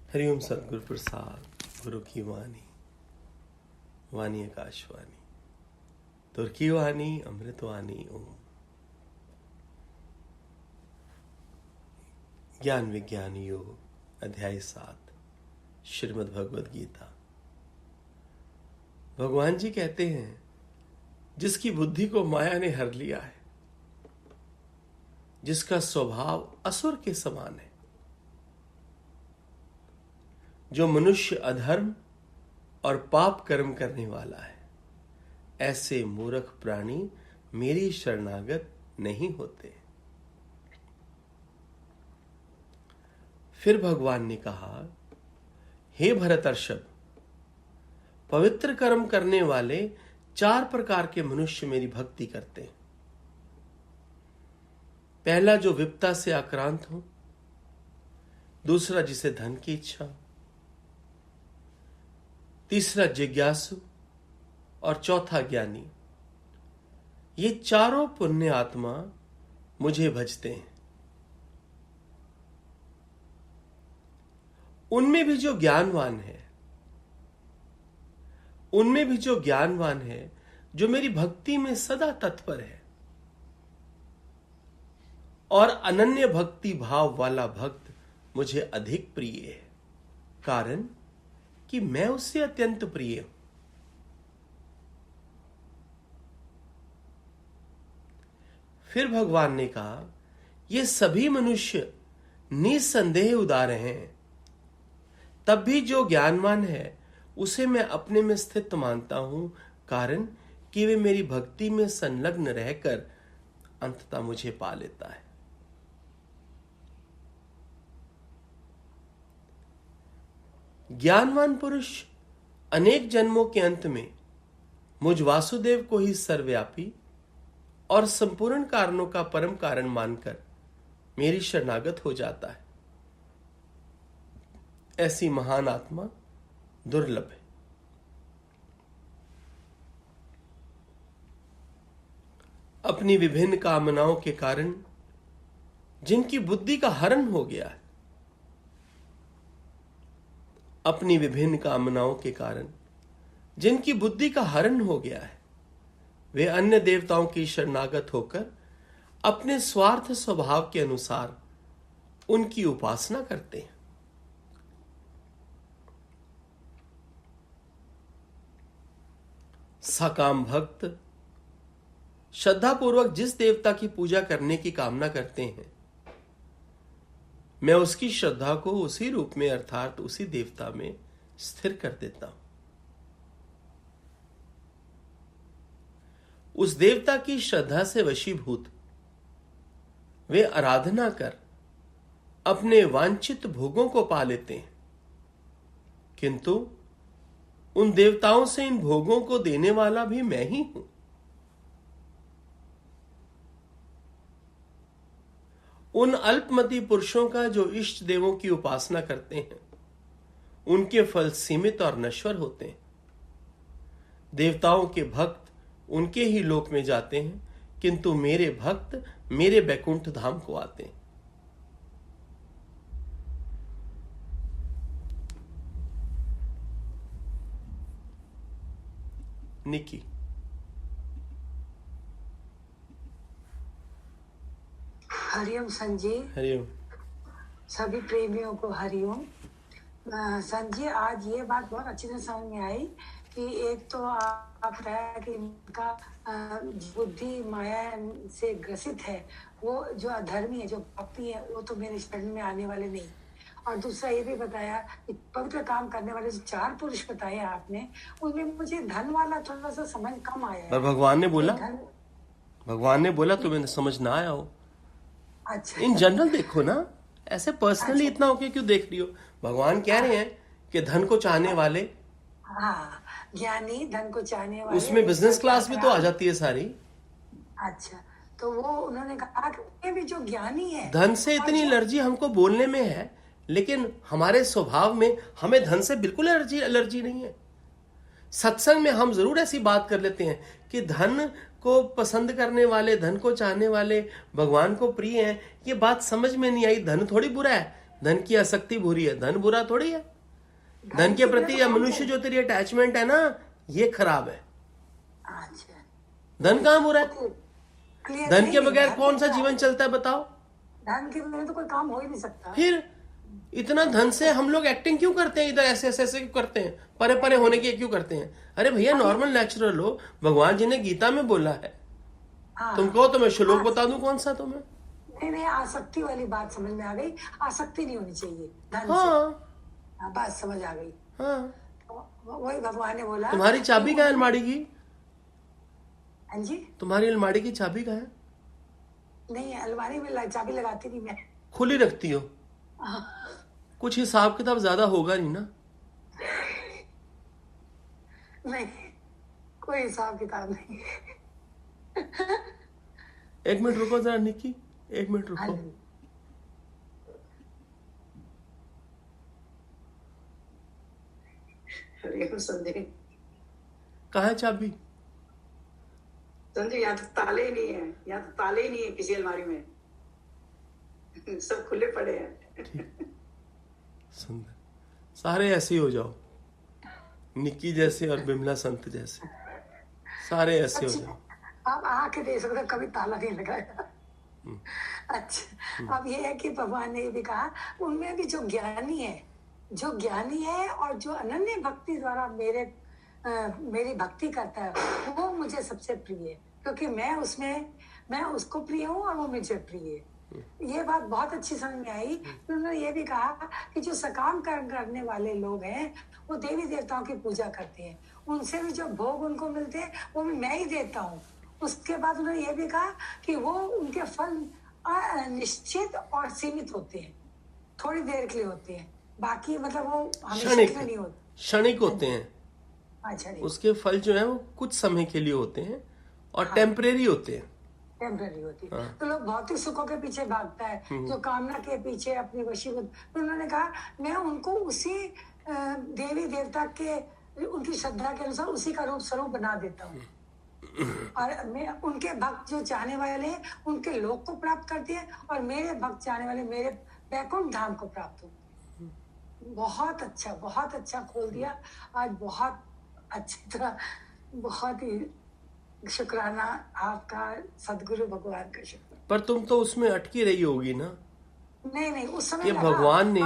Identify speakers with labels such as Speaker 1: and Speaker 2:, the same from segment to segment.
Speaker 1: हरिओम सतगुरु प्रसाद गुरु की वाणी, वाणी आकाशवाणी, तुर की वाणी अमृतवाणी। ओम। ज्ञान विज्ञान योग अध्याय 7 श्रीमद् भगवद गीता। भगवान जी कहते हैं, जिसकी बुद्धि को माया ने हर लिया है, जिसका स्वभाव असुर के समान है, जो मनुष्य अधर्म और पाप कर्म करने वाला है, ऐसे मूर्ख प्राणी मेरी शरणागत नहीं होते। फिर भगवान ने कहा, हे भरतर्षभ, पवित्र कर्म करने वाले 4 प्रकार के मनुष्य मेरी भक्ति करते हैं। पहला, जो विपदा से आक्रांत हो। दूसरा, जिसे धन की इच्छा हो। तीसरा, जिज्ञासु। और चौथा, ज्ञानी। ये चारों पुण्य आत्मा मुझे भजते हैं। उनमें भी जो ज्ञानवान है, जो मेरी भक्ति में सदा तत्पर है, और अनन्य भक्ति भाव वाला भक्त मुझे अधिक प्रिय है, कारण कि मैं उससे अत्यंत प्रिय हूं। फिर भगवान ने कहा, ये सभी मनुष्य निसंदेह उदार हैं, तब भी जो ज्ञानवान है उसे मैं अपने में स्थित मानता हूं, कारण कि वे मेरी भक्ति में संलग्न रहकर अंततः मुझे पा लेता है। ज्ञानवान पुरुष अनेक जन्मों के अंत में मुझ वासुदेव को ही सर्वव्यापी और संपूर्ण कारणों का परम कारण मानकर मेरी शरणागत हो जाता है। ऐसी महान आत्मा दुर्लभ है। अपनी विभिन्न कामनाओं के कारण जिनकी बुद्धि का हरण हो गया है, वे अन्य देवताओं की शरणागत होकर अपने स्वार्थ स्वभाव के अनुसार उनकी उपासना करते हैं। सकाम भक्त श्रद्धापूर्वक जिस देवता की पूजा करने की कामना करते हैं, मैं उसकी श्रद्धा को उसी रूप में अर्थात उसी देवता में स्थिर कर देता हूं। उस देवता की श्रद्धा से वशीभूत वे आराधना कर अपने वांछित भोगों को पा लेते हैं, किंतु उन देवताओं से इन भोगों को देने वाला भी मैं ही हूं। उन अल्पमति पुरुषों का जो इष्ट देवों की उपासना करते हैं, उनके फल सीमित और नश्वर होते हैं। देवताओं के भक्त उनके ही लोक में जाते हैं, किंतु मेरे भक्त मेरे बैकुंठ धाम को आते हैं। निकी।
Speaker 2: हरिओम संजय।
Speaker 1: हरिओम।
Speaker 2: सभी प्रेमियों को हरिओम। संजय, आज ये बात बहुत अच्छी से समझ में आई कि एक तो आप बताया कि इनका बुद्धि माया से ग्रसित है, वो जो अधर्मी है, जो पापी है, वो तो मेरे शरण में आने वाले नहीं। और दूसरा ये भी बताया कि पवित्र काम करने वाले जो 4 पुरुष बताए आपने, उनमें मुझे धन वाला थोड़ा सा समझ कम आया।
Speaker 1: पर भगवान ने बोला तुम्हें समझ ना आया हो।
Speaker 2: अच्छा,
Speaker 1: इन जनरल देखो ना, ऐसे पर्सनली इतना होके क्यों देख रही हो। भगवान कह रहे हैं कि धन को चाहने वाले,
Speaker 2: हाँ, ज्ञानी, धन को चाहने वाले,
Speaker 1: उसमें बिजनेस क्लास भी तो आ जाती है सारी।
Speaker 2: अच्छा, तो वो उन्होंने कहा कि ये भी जो ज्ञानी है,
Speaker 1: धन से इतनी एलर्जी हमको बोलने में है, लेकिन हमारे स्वभाव में हमें धन से बिल्कुल एलर्जी नहीं है। सत्संग में हम जरूर ऐसी बात कर लेते हैं कि धन को पसंद करने वाले, धन को चाहने वाले भगवान को प्रिय हैं। ये बात समझ में नहीं आई। धन थोड़ी बुरा है, धन की आसक्ति बुरी है। धन बुरा थोड़ी है। धन के प्रति या मनुष्य जो तेरी अटैचमेंट है ना, ये खराब है।
Speaker 2: अच्छा,
Speaker 1: धन कहाँ बुरा है?
Speaker 2: क्लियर
Speaker 1: धन के
Speaker 2: नहीं,
Speaker 1: बगैर
Speaker 2: धन
Speaker 1: कौन सा
Speaker 2: तो
Speaker 1: जीवन चलता है बताओ?
Speaker 2: धन के बिना तो कोई काम हो ही नहीं सकता।
Speaker 1: फिर इतना धन से हम लोग एक्टिंग क्यों करते हैं? इधर ऐसे ऐसे ऐसे क्यों करते हैं? परे परे होने की क्यों करते हैं? अरे भैया नॉर्मल नेचुरल हो। भगवान जी ने गीता में बोला है।
Speaker 2: हाँ,
Speaker 1: तुम कहो तो मैं श्लोक बता दूं कौन सा तुम्हें?
Speaker 2: नहीं नहीं, आसक्ति वाली बात समझ में आ गई। आसक्ति नहीं होनी चाहिए धन से।
Speaker 1: हाँ
Speaker 2: हाँ, बात समझ आ गई।
Speaker 1: हाँ।
Speaker 2: वही भगवान ने बोला।
Speaker 1: तुम्हारी चाबी कहाँ है अलमारी की?
Speaker 2: हाँ जी,
Speaker 1: तुम्हारी अलमारी की चाबी कहाँ है?
Speaker 2: नहीं अलमारी में चाबी लगाती नहीं मैं।
Speaker 1: खुली रखती हो? कुछ हिसाब किताब ज्यादा होगा नहीं ना?
Speaker 2: नहीं, कोई हिसाब किताब नहीं।
Speaker 1: 1 मिनट रुको जरा निक्की, 1 मिनट
Speaker 2: हाँ
Speaker 1: रुको।
Speaker 2: जी,
Speaker 3: अरे संजय,
Speaker 1: कहाँ है चाबी?
Speaker 3: संजय यहाँ तो ताले ही नहीं है, यहाँ तो ताले ही नहीं है किसी अलमारी में। सब खुले पड़े हैं।
Speaker 1: सुंदर। सारे ऐसे ही हो जाओ, निक्की जैसे और बिमला संत जैसे, सारे ऐसे हो जाओ।
Speaker 2: आप आके देख सकते हो, कभी ताला नहीं लगाया। अच्छा, अब ये है कि भगवान ने ये भी कहा, उनमें भी जो ज्ञानी है और जो अनन्य भक्ति द्वारा मेरी भक्ति करता है, वो मुझे सबसे प्रिय है, क्योंकि मैं उसको प्रिय हूँ और वो मुझे प्रिय है। ये बात बहुत अच्छी समझ में आई। उन्होंने ये भी कहा कि जो सकाम कर्म करने वाले लोग हैं, वो देवी देवताओं की पूजा करते हैं, उनसे भी जो भोग उनको मिलते हैं वो भी मैं ही देता हूँ। उसके बाद उन्होंने ये भी कहा कि वो उनके फल निश्चित और सीमित होते हैं, थोड़ी देर के लिए होते हैं, बाकी मतलब वो हमेशा के लिए नहीं होते,
Speaker 1: क्षणिक होते हैं।
Speaker 2: अच्छा नहीं,
Speaker 1: उसके फल जो है वो कुछ समय के लिए होते हैं और टेम्परेरी होते हैं।
Speaker 2: टेम्पररी होती है।
Speaker 1: हाँ।
Speaker 2: तो लोग भौतिक सुखों के पीछे भागता है, जो कामना के पीछे अपनी वशीभूत। तो उन्होंने कहा मैं उनको उसी देवी देवता के उनकी श्रद्धा के अनुसार उसी का रूप स्वरूप बना देता हूँ, और मैं उनके भक्त जो चाहने वाले हैं उनके लोक को प्राप्त करते हैं, और मेरे भक्त चाहने वाले मेरे वैकुंठ धाम को प्राप्त हो। बहुत अच्छा खोल दिया आज, बहुत अच्छी तरह। बहुत ही शुक्राना आपका, सदगुरु भगवान का शुक्र।
Speaker 1: पर तुम तो उसमें अटकी रही होगी ना
Speaker 2: नहीं उस समय
Speaker 1: कि
Speaker 2: लगा,
Speaker 1: भगवान ने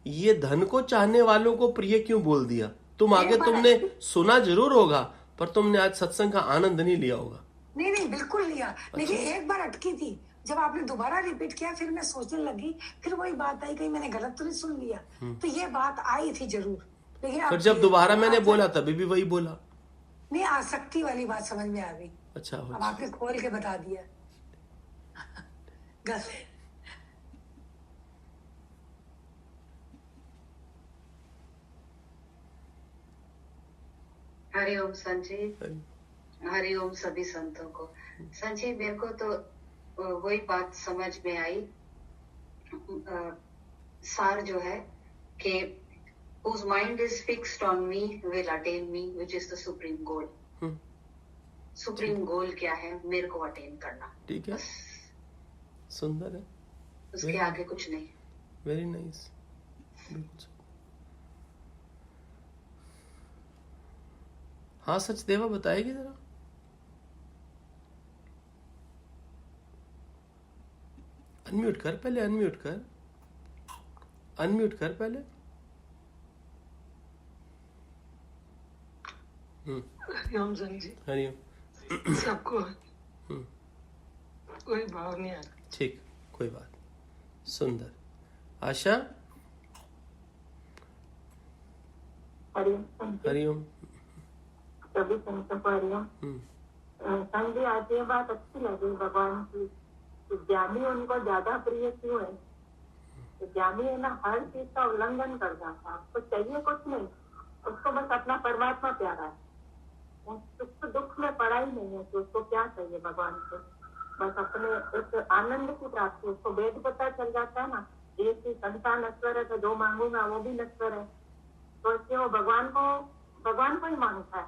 Speaker 1: ये धन को चाहने वालों को प्रिय क्यों बोल दिया। तुम आगे तुमने सुना जरूर होगा, पर तुमने आज सत्संग का आनंद नहीं लिया होगा।
Speaker 2: नहीं बिल्कुल लिया, लेकिन एक बार अटकी थी। जब आपने दोबारा रिपीट किया, फिर मैं सोचने लगी, फिर वही बात आई, कहीं मैंने गलत तो नहीं सुन लिया। तो ये बात आई थी जरूर, लेकिन
Speaker 1: फिर जब दोबारा मैंने बोला तभी भी वही बोला।
Speaker 2: नहीं, आसक्ति वाली बात समझ में आ गई।
Speaker 1: अच्छा,
Speaker 2: अब आपने खोल के बता दिया। गलत।
Speaker 3: हरिओम संजय, हरिओम सभी संतों को। संजय, मेरे को तो वही बात समझ में आई, सार जो है कि whose mind is fixed on me will attain me, which is the supreme goal. Supreme goal क्या है? मेरे को अटेन करना।
Speaker 1: ठीक है, सुंदर है,
Speaker 3: उसके आगे कुछ नहीं।
Speaker 1: Very nice. हाँ सचदेवा बताएगी जरा। अनम्यूट कर पहले, अनम्यूट कर पहले।
Speaker 4: हरिओम संजय,
Speaker 1: हरिओम।
Speaker 4: सबको कोई भाव नहीं आ रहा।
Speaker 1: ठीक, कोई बात। सुंदर। आशा। हरिओम।
Speaker 5: सभी संतों को हरिओम। संजय, आज ये बात अच्छी लगी भगवान की, ज्ञानी उनको ज्यादा प्रिय क्यों है? तो ज्ञानी है ना, हर चीज का उल्लंघन कर जाता है, उसको चाहिए कुछ नहीं, उसको बस अपना परमात्मा प्यारा है, उसको दुख में पड़ा ही नहीं है कि उसको क्या चाहिए भगवान से, बस अपने एक आनंद की प्राप्ति। उसको वेद पता चल जाता है ना, एक ही संतान नश्वर है तो जो मांगूंगा वो भी नश्वर है, तो इसलिए वो भगवान को ही मांगता है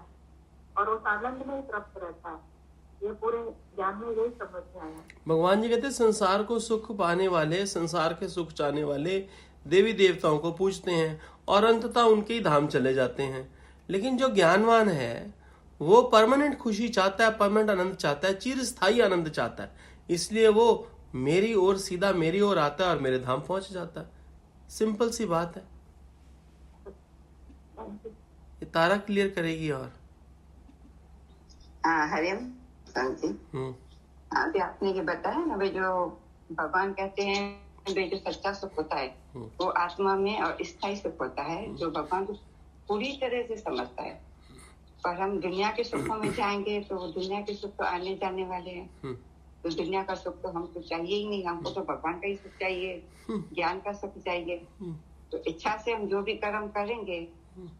Speaker 5: और उस आनंद में ही तृप्त रहता है। ये पूरे ज्ञान में यही समझ में आया।
Speaker 1: भगवान जी कहते हैं संसार को सुख पाने वाले, संसार के सुख चाहने वाले देवी देवताओं को पूजते हैं और अंततः उनके ही धाम चले जाते हैं। लेकिन जो ज्ञानवान है वो परमानेंट खुशी चाहता है, परमानेंट आनंद चाहता है, चिरस्थायी आनंद चाहता है। इसलिए वो मेरी ओर, सीधा मेरी ओर आता है और मेरे धाम पहुंच जाता है। सिंपल सी बात है। ये तारा क्लियर करेगी। और
Speaker 6: हरिओम शांति। अभी आपने ये बताया ना, वे जो भगवान कहते हैं वे जो सच्चा सुख होता है वो आत्मा में और स्थायी सुख होता है, जो भगवान को पूरी तरह से समझता है। पर हम दुनिया के सुखों में जाएंगे तो दुनिया के सुख तो आने जाने वाले हैं, तो दुनिया का सुख तो हमको चाहिए ही नहीं। हमको तो भगवान का ही सुख चाहिए, ज्ञान का सुख चाहिए। तो इच्छा से हम जो भी कर्म करेंगे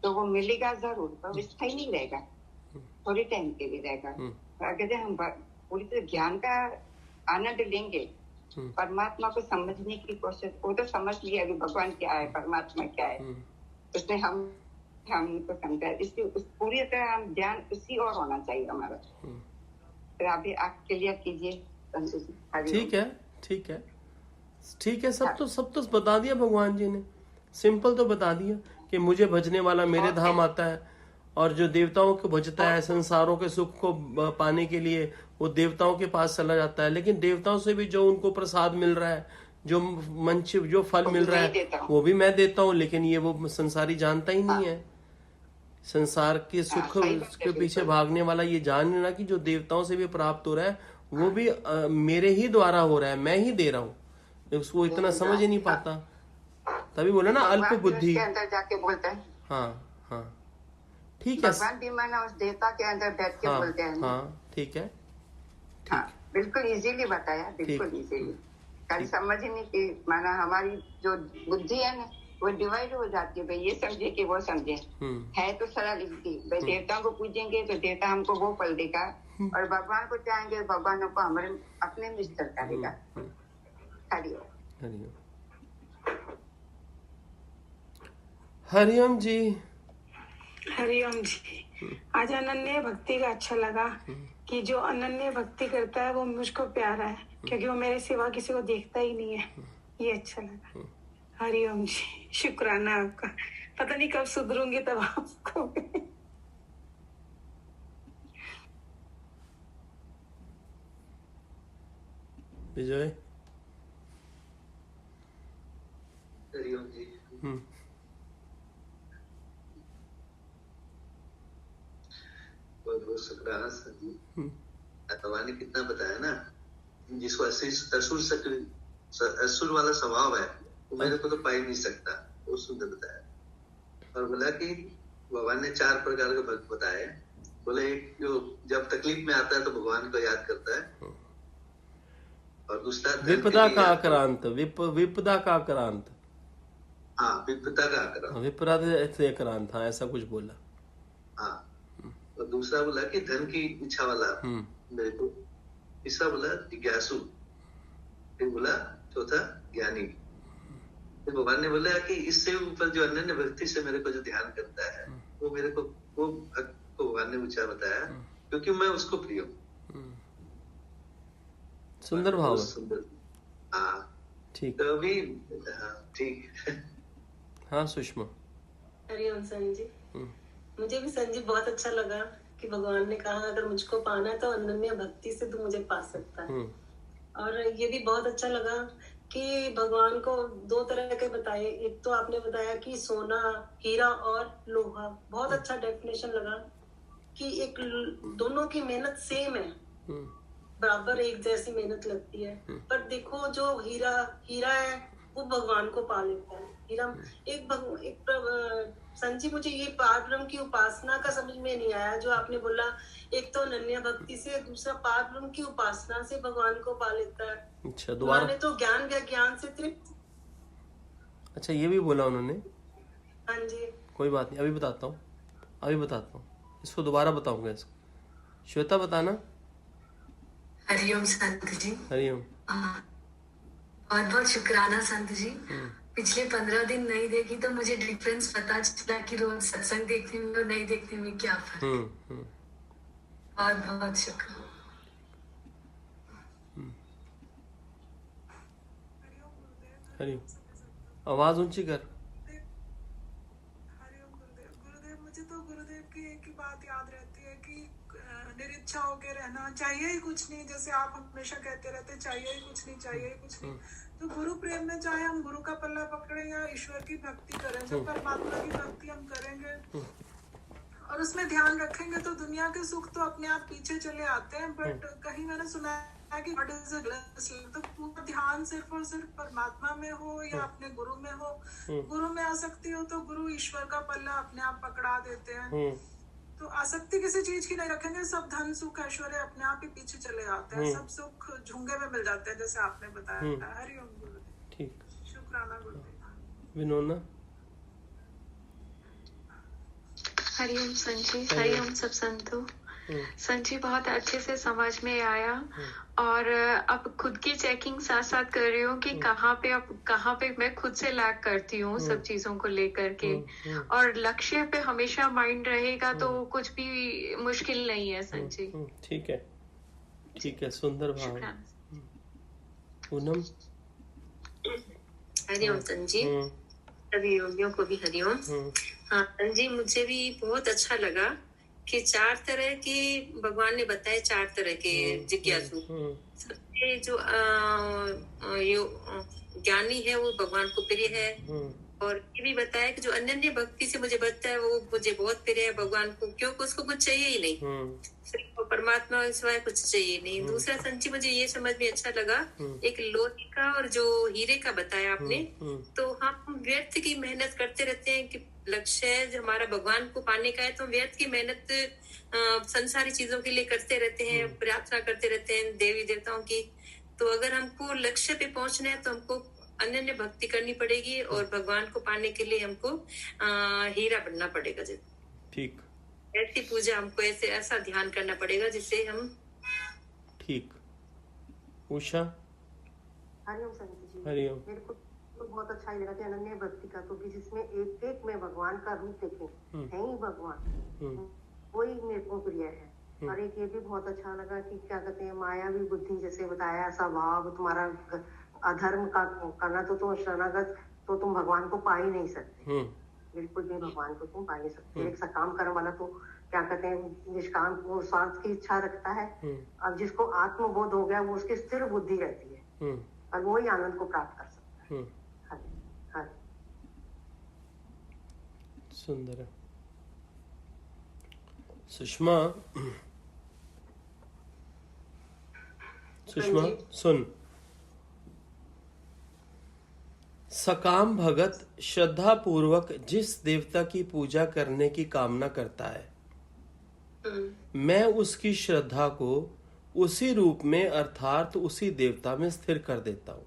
Speaker 6: तो वो मिलेगा जरूर, पर स्थायी नहीं रहेगा, थोड़ी टाइम के लिए रहेगा। अगर हम पूरी तरह ज्ञान का आनंद लेंगे, परमात्मा को समझने की कोशिश, वो तो समझ लिया अभी भगवान क्या है, परमात्मा क्या है, उसने हमको समझा। इसलिए उस पूरी तरह हम ध्यान उसी और होना चाहिए हमारा। तो अभी आप क्लियर कीजिए।
Speaker 1: ठीक है, ठीक है, ठीक है। सब तो बता दिया भगवान जी ने। सिंपल तो बता दिया कि मुझे भजने वाला मेरे धाम आता है, और जो देवताओं को भजता है संसारों के सुख को पाने के लिए वो देवताओं के पास चला जाता है। लेकिन देवताओं से भी जो उनको प्रसाद मिल रहा है, जो फल मिल रहा है वो भी मैं देता हूँ। लेकिन ये वो संसारी जानता ही नहीं है। संसार के सुख के पीछे भागने वाला ये जान लेना कि जो देवताओं से भी प्राप्त हो रहा है वो भी मेरे ही द्वारा हो रहा है, मैं ही दे रहा हूँ। उसको इतना समझ ही नहीं पाता। तभी बोला ना अल्प बुद्धि।
Speaker 6: अंदर जाके बोलते हैं।
Speaker 1: हाँ हाँ, ठीक है।
Speaker 6: भगवान भी माना उस देवता के अंदर बैठ के बोलते हैं।
Speaker 1: हाँ, ठीक है।
Speaker 6: हाँ, बिल्कुल इजीली बताया, बिल्कुल इजीली। कल समझ ही नहीं कि माना हमारी जो बुद्धि है ना वो डिवाइड हो जाती है। भाई ये समझे कि वो समझे, है तो सरल इसकी। भाई देवताओं को पूजेंगे तो देवता हमको वो फल देगा, और भगवान को चाहेंगे भगवान को हमारे अपने मिस्टर करेगा। हरिओम।
Speaker 1: हरिओम जी।
Speaker 2: हरिओम जी। आज अनन्य भक्ति का अच्छा लगा कि जो अनन्य भक्ति करता है वो मुझको प्यारा है, क्योंकि वो मेरे सिवा किसी को देखता ही नहीं है। ये अच्छा लगा। हरिओम जी, शुक्राना आपका। पता नहीं कब सुधरूंगी तब आपको।
Speaker 1: विजय।
Speaker 7: हरिओम जी। बहुत बहुत शुक्राना सर जी। भगवान ने कितना बताया ना, जिसको असुर वाला स्वभाव है वो मेरे को तो पा ही नहीं सकता, वो सुंदर बताया। और बोला कि भगवान ने 4 प्रकार के भक्त बताए। बोले एक जो जब तकलीफ में आता है तो भगवान को याद करता है, और दूसरा
Speaker 1: विपदा का आक्रांत। विपदा का आक्रांत।
Speaker 7: हाँ, विपदा का आक्रांत।
Speaker 1: विपदा से आक्रांत, हाँ ऐसा कुछ बोला।
Speaker 7: हाँ, और दूसरा बोला कि धन की इच्छा वाला मेरे को। तीसरा बोला जिज्ञासु। फिर बोला चौथा ज्ञानी। फिर भगवान ने बोला कि इससे ऊपर जो अनन्य भक्ति से मेरे को जो ध्यान करता है वो मेरे को, वो भक्त को भगवान ने ऊंचा बताया, क्योंकि मैं उसको प्रिय हूँ।
Speaker 1: सुंदर भाव।
Speaker 7: सुंदर। हाँ,
Speaker 1: ठीक।
Speaker 7: तो अभी ठीक।
Speaker 1: हाँ सुषमा।
Speaker 4: हरिओम संजी। मुझे भी संजी बहुत अच्छा लगा कि भगवान ने कहा अगर मुझको पाना है तो अनन्य भक्ति से तू मुझे पा सकता है। और ये भी बहुत अच्छा लगा कि भगवान को 2 तरह के बताए। एक तो आपने बताया कि सोना, हीरा और लोहा। बहुत अच्छा डेफिनेशन लगा कि एक दोनों की मेहनत सेम है, बराबर एक जैसी मेहनत लगती है। पर देखो जो हीरा है वो भगवान को पा लेता है। हीरा एक संजी, मुझे ये पारब्रह्म की उपासना का समझ में नहीं आया जो आपने बोला। एक तो अनन्य भक्ति से, दूसरा पारब्रह्म की उपासना से भगवान को पा लेता है।
Speaker 1: अच्छा, दोबारा
Speaker 4: तो ज्ञान से तृप्त।
Speaker 1: अच्छा, ये भी बोला उन्होंने।
Speaker 4: हाँ जी,
Speaker 1: कोई बात नहीं, अभी बताता हूँ। इसको दोबारा बताऊंगा। इसको श्वेता बताना।
Speaker 8: हरिओम संत जी।
Speaker 1: हरिओम।
Speaker 8: बहुत बहुत शुक्राना संत जी। पिछले 15 दिन नहीं देखी तो मुझे डिफरेंस पता चला कि रोज सत्संग देखने में और नहीं देखने में क्या फर्क है। बहुत बहुत शुक्रिया।
Speaker 1: हरि आवाज ऊंची कर।
Speaker 9: हरिओम गुरुदेव। गुरुदेव, मुझे तो गुरुदेव की एक ही बात याद रहती है कि निरीच्छा होके रहना, चाहिए ही कुछ नहीं, जैसे आप हमेशा कहते रहते चाहिए ही कुछ नहीं, चाहिए ही कुछ नहीं। तो गुरु प्रेम में चाहे हम गुरु का पल्ला पकड़े या ईश्वर की भक्ति करें, जब परमात्मा की भक्ति हम करेंगे और उसमें ध्यान रखेंगे तो दुनिया के सुख तो अपने आप पीछे चले आते हैं। बट कहीं मैंने सुना है कि what is a blessing, तो पूरा ध्यान सिर्फ और सिर्फ परमात्मा में हो या अपने गुरु में हो। गुरु में आसक्ति हो तो गुरु ईश्वर का पल्ला अपने आप पकड़ा देते हैं। तो आसक्ति किसी चीज की नहीं रखेंगे, सब धन सुख ऐश्वर्य अपने आप ही पीछे चले आते हैं, सब सुख झुंगे में मिल जाते हैं, जैसे आपने बताया। हरिओम गुरुदेव।
Speaker 1: ठीक,
Speaker 9: शुक्राना गुरुदेव।
Speaker 1: विनोना।
Speaker 10: हरिओम संजी। हरिओम सब संतो। संजी बहुत अच्छे से समझ में आया और अब खुद की चेकिंग साथ साथ कर रही हूँ कि कहाँ पे मैं खुद से लैग करती हूँ सब चीजों को लेकर के। और लक्ष्य पे हमेशा माइंड रहेगा तो कुछ भी मुश्किल नहीं है संजी।
Speaker 1: ठीक है, ठीक है, सुंदर भाव। पूनम।
Speaker 4: हरिओम संजी, सभी योगियों को भी हरिओम। हाँ संजी, मुझे भी बहुत अच्छा लगा कि 4 तरह के भगवान ने बताए, 4 तरह के जिज्ञासु। सबसे जो ज्ञानी है वो भगवान को प्रिय है, और ये भी बताया कि जो अनन्य भक्ति से मुझे बचता है वो मुझे बहुत प्रिय है भगवान को, क्योंकि उसको कुछ चाहिए ही नहीं, सिर्फ परमात्मा सिवाय कुछ चाहिए नहीं। दूसरा संची मुझे ये समझ में अच्छा लगा, एक लोहे का और जो हीरे का बताया आपने। तो हम व्यर्थ की मेहनत करते रहते हैं कि लक्ष्य है जो हमारा भगवान को पाने का है, तो व्यर्थ की मेहनत संसारी चीजों के लिए करते रहते हैं, प्रार्थना करते रहते हैं देवी देवताओं की। तो अगर हमको लक्ष्य पे पहुंचना है तो हमको अनन्य भक्ति करनी पड़ेगी, और भगवान को पाने के लिए हमको हीरा बनना पड़ेगा।
Speaker 1: ठीक,
Speaker 4: ऐसी पूजा हमको ऐसा ध्यान करना पड़ेगा जिससे हम।
Speaker 1: ठीक। उषा।
Speaker 11: हरिओम संत जी।
Speaker 1: हरिओम।
Speaker 11: मेरे को तो बहुत अच्छा ही लगा कि अनन्य भक्ति का, तो जिसमें एक एक में भगवान का रूप देखे, है ही भगवान, वही मेरे को प्रिय है। और एक ये भी बहुत अच्छा लगा कि क्या कहते हैं, मायावी बुद्धि जैसे बताया, ऐसा भाव तुम्हारा अधर्म का करना तो तुम शरणागत, तो तुम भगवान को पा ही नहीं सकते। बिल्कुल भी भगवान को तुम पा नहीं सकते। एक सकाम कर्म वाला तो क्या कहते हैं, निष्काम वो स्वार्थ की इच्छा रखता है। अब जिसको आत्मबोध हो गया वो उसकी स्थिर बुद्धि रहती है, और वो ही आनंद को प्राप्त कर सकता है।
Speaker 1: सुंदर है। सुषमा। सुषमा सुन। सकाम भगत श्रद्धा पूर्वक जिस देवता की पूजा करने की कामना करता है, मैं उसकी श्रद्धा को उसी रूप में अर्थात उसी देवता में स्थिर कर देता हूं।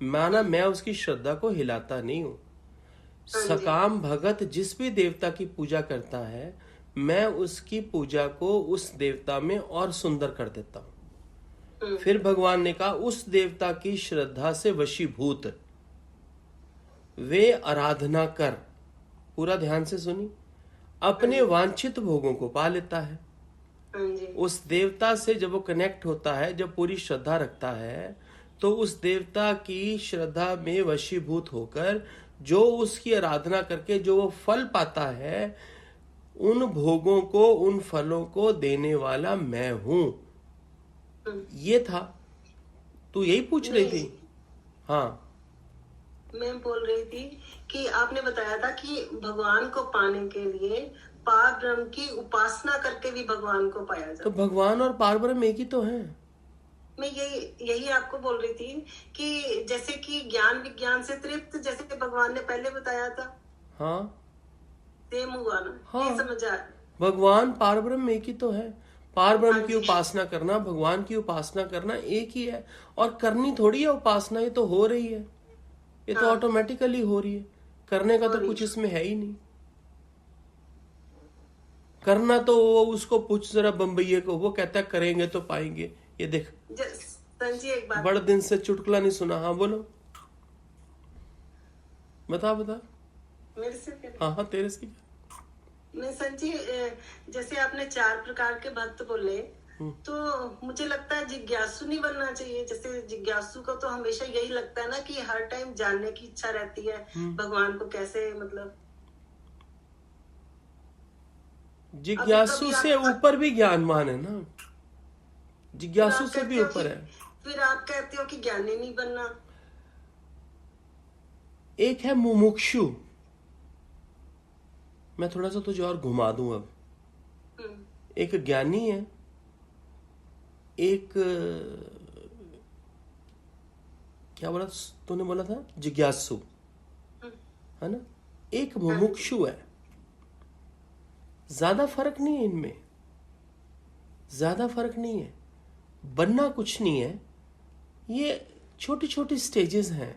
Speaker 1: माना मैं उसकी श्रद्धा को हिलाता नहीं हूं। सकाम भगत जिस भी देवता की पूजा करता है, मैं उसकी पूजा को उस देवता में और सुंदर कर देता हूं। फिर भगवान ने कहा, उस देवता की श्रद्धा से वशीभूत वे आराधना कर, पूरा ध्यान से सुनी, अपने वांछित भोगों को पा लेता है। उस देवता से जब वो कनेक्ट होता है, जब पूरी श्रद्धा रखता है, तो उस देवता की श्रद्धा में वशीभूत होकर जो उसकी आराधना करके जो वो फल पाता है, उन भोगों को, उन फलों को देने वाला मैं हूं। ये था, तू यही पूछ रही थी? हाँ,
Speaker 4: मैं बोल रही थी कि आपने बताया था कि भगवान को पाने के लिए पार ब्रह्म की उपासना करके भी भगवान को पाया जाता।
Speaker 1: तो भगवान और पार ब्रह्म एक ही तो है।
Speaker 4: मैं यही आपको बोल रही थी कि जैसे कि ज्ञान विज्ञान से तृप्त, जैसे भगवान ने पहले बताया था।
Speaker 1: हाँ,
Speaker 4: सेम हुआ ना?
Speaker 1: हाँ,
Speaker 4: ये समझ आया।
Speaker 1: भगवान पार ब्रह्म एक ही तो है। पार ब्रह्म की उपासना करना, भगवान की उपासना करना एक ही है। और करनी थोड़ी है उपासना, ये तो हो रही है, ये तो ऑटोमेटिकली हो रही है। करने का तो कुछ इसमें है ही नहीं। करना तो वो उसको पूछ जरा बम्बई को, वो कहता है करेंगे तो पाएंगे। ये देख,
Speaker 4: एक बात
Speaker 1: बड़े दिन से चुटकुला नहीं सुना। हाँ बोलो, बता
Speaker 4: मेरे से।
Speaker 1: हाँ, तेरे से।
Speaker 4: नहीं संजी, जैसे आपने 4 प्रकार के भक्त बोले, तो मुझे लगता है जिज्ञासु नहीं बनना चाहिए। जैसे जिज्ञासु को तो हमेशा यही लगता है ना कि हर टाइम जानने की इच्छा रहती है भगवान को कैसे, मतलब
Speaker 1: जिज्ञासु से ऊपर भी ज्ञानवान है ना, जिज्ञासु से भी ऊपर है।
Speaker 4: फिर आप कहते हो कि ज्ञानी नहीं बनना।
Speaker 1: एक है मुमुक्षु, मैं थोड़ा सा तुझे और घुमा दूं अब। एक ज्ञानी है, एक क्या बोला तूने, बोला था जिज्ञासु है ना, एक मुमुक्षु है। ज्यादा फर्क नहीं है इनमें, ज्यादा फर्क नहीं है, बनना कुछ नहीं है, ये छोटी छोटी स्टेजेस हैं।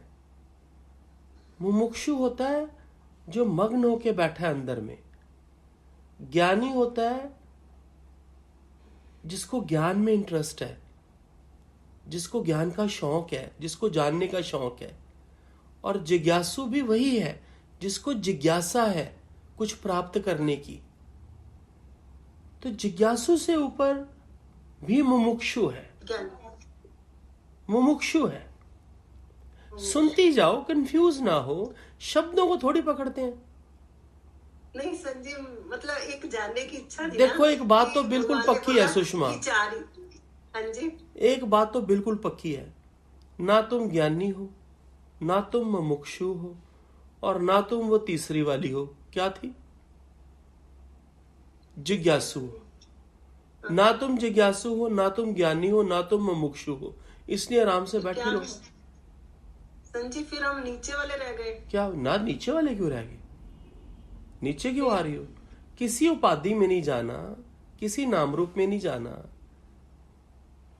Speaker 1: मुमुक्षु होता है जो मग्न होके बैठा है अंदर में, ज्ञानी होता है जिसको ज्ञान में इंटरेस्ट है, जिसको ज्ञान का शौक है, जिसको जानने का शौक है। और जिज्ञासु भी वही है जिसको जिज्ञासा है कुछ प्राप्त करने की। तो जिज्ञासु से ऊपर भी मुमुक्षु है, मुमुक्षु है। सुनती जाओ, कंफ्यूज ना हो, शब्दों को थोड़ी पकड़ते हैं।
Speaker 4: नहीं संजीव, मतलब एक जानने की इच्छा थी।
Speaker 1: देखो एक बात तो बिल्कुल पक्की है सुषमा,
Speaker 4: हाँ जी,
Speaker 1: एक बात तो बिल्कुल पक्की है, ना तुम ज्ञानी हो, ना तुम मुमुक्षु हो, और ना तुम वो तीसरी वाली हो, क्या थी, जिज्ञासु। ना तुम जिज्ञासु हो, ना तुम ज्ञानी हो, ना तुम मुमुक्षु हो, इसलिए आराम से बैठे रहो।
Speaker 4: संजीव फिर हम नीचे वाले रह गए।
Speaker 1: क्या ना, नीचे वाले क्यों रह गए? नीचे क्यों आ रही हो? किसी उपाधि में नहीं जाना, किसी नाम रूप में नहीं जाना,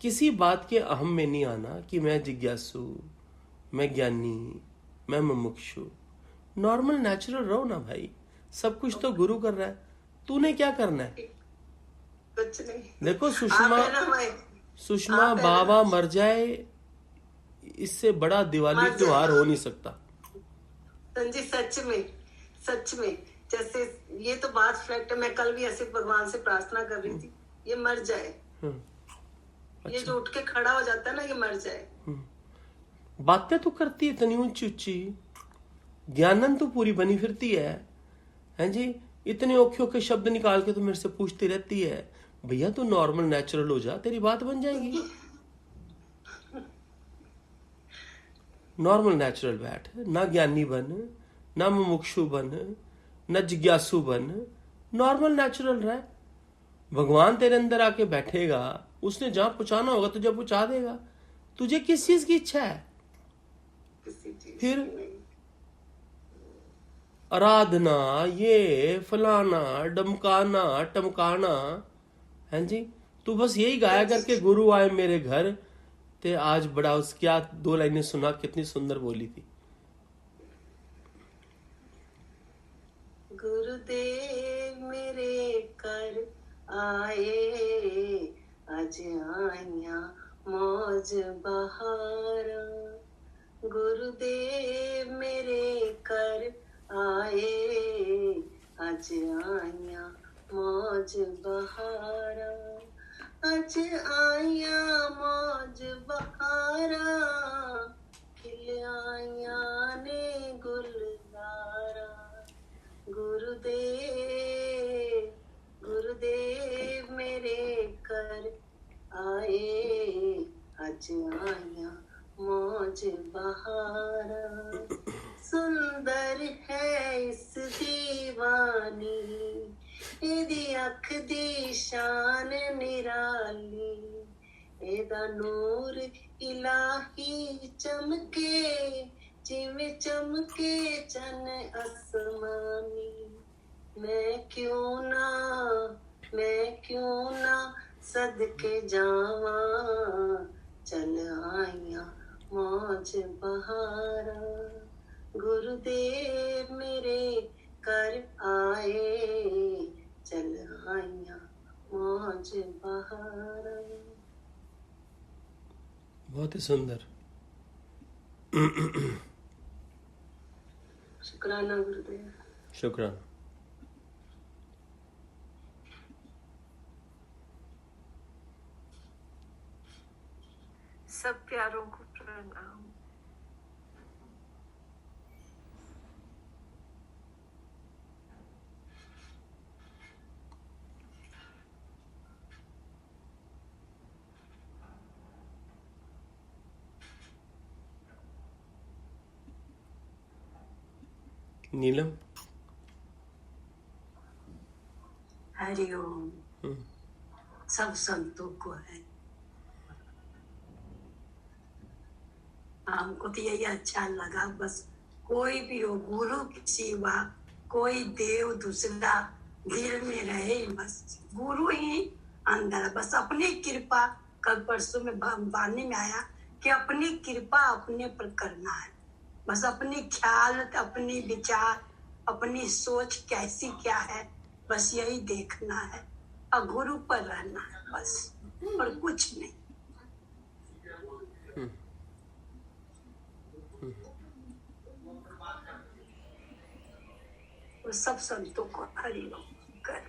Speaker 1: किसी बात के अहम में नहीं आना कि मैं जिज्ञासु, मैं ज्ञानी, मैं मुमुक्षु। नॉर्मल नेचुरल रहो ना भाई, सब कुछ तो गुरु कर रहा है, तूने क्या करना है?
Speaker 4: कुछ नहीं।
Speaker 1: देखो सुषमा बाबा मर जाए, इससे बड़ा दिवाली त्योहार हो नहीं सकता।
Speaker 4: संजीव सच में जैसे ये तो बात फैक्ट है। मैं कल भी ऐसे भगवान से प्रार्थना कर रही थी, ये मर जाए। अच्छा। ये जो उठ के खड़ा हो जाता है ना, ये मर जाए।
Speaker 1: बातें तो करती है इतनी ऊंची ऊंची, ज्ञानन तो पूरी बनी फिरती है जी। इतने औखे औखे शब्द निकाल के तो मेरे से पूछती रहती है, भैया तू नॉर्मल नेचुरल हो जा, तेरी बात बन जाएगी। नॉर्मल नेचुरल बैठ, ना ज्ञानी बन, ना मुमुक्षु बन, ना जिज्ञासु बन, नॉर्मल नेचुरल रह। भगवान तेरे अंदर आके बैठेगा, उसने जहां पहुंचाना होगा तुझे पहुंचा देगा। तुझे किस चीज की इच्छा है? फिर आराधना, ये फलाना डमकाना टमकाना, हैं जी। तू बस यही गाया करके गुरु आए मेरे घर ते आज बड़ा, उस क्या 2 लाइनें सुना, कितनी सुंदर बोली थी।
Speaker 4: गुरुदेव मेरे कर आए, आज आया मौज बहारा। गुरुदेव मेरे कर आए, आज आया मौज बहारा। आज आया मौज बहारा, खिल आया ने गुलजारा। गुरुदेव मेरे कर आए, आज आया मौज बहारा। सुंदर है इस दीवानी, एदी अख दी शान निराली। एदा नूर इलाही चमके, जिवें चमके चन आसमानी। मैं क्यों ना सदके जावा, चल आया मौज बहारा। गुरुदेव मेरे कर आए, चल आया मौज बहारा।
Speaker 1: बहुत ही सुंदर।
Speaker 4: शुक्राना गुरुदेव,
Speaker 1: शुक्राना।
Speaker 8: प्रणाम।
Speaker 1: नीलम।
Speaker 2: हरिओम। सब संतों को है। हमको तो यही अच्छा लगा, बस कोई भी हो, गुरु की सेवा, कोई देव दूसरा दिल में रहे, बस गुरु ही अंदर, बस अपनी कृपा। कल परसों में वाणी में आया कि अपनी कृपा अपने पर करना है, बस अपनी ख्याल, अपनी विचार, अपनी सोच कैसी क्या है, बस यही देखना है और गुरु पर रहना है बस, और कुछ नहीं। वो सब संतों को हरिओम कर।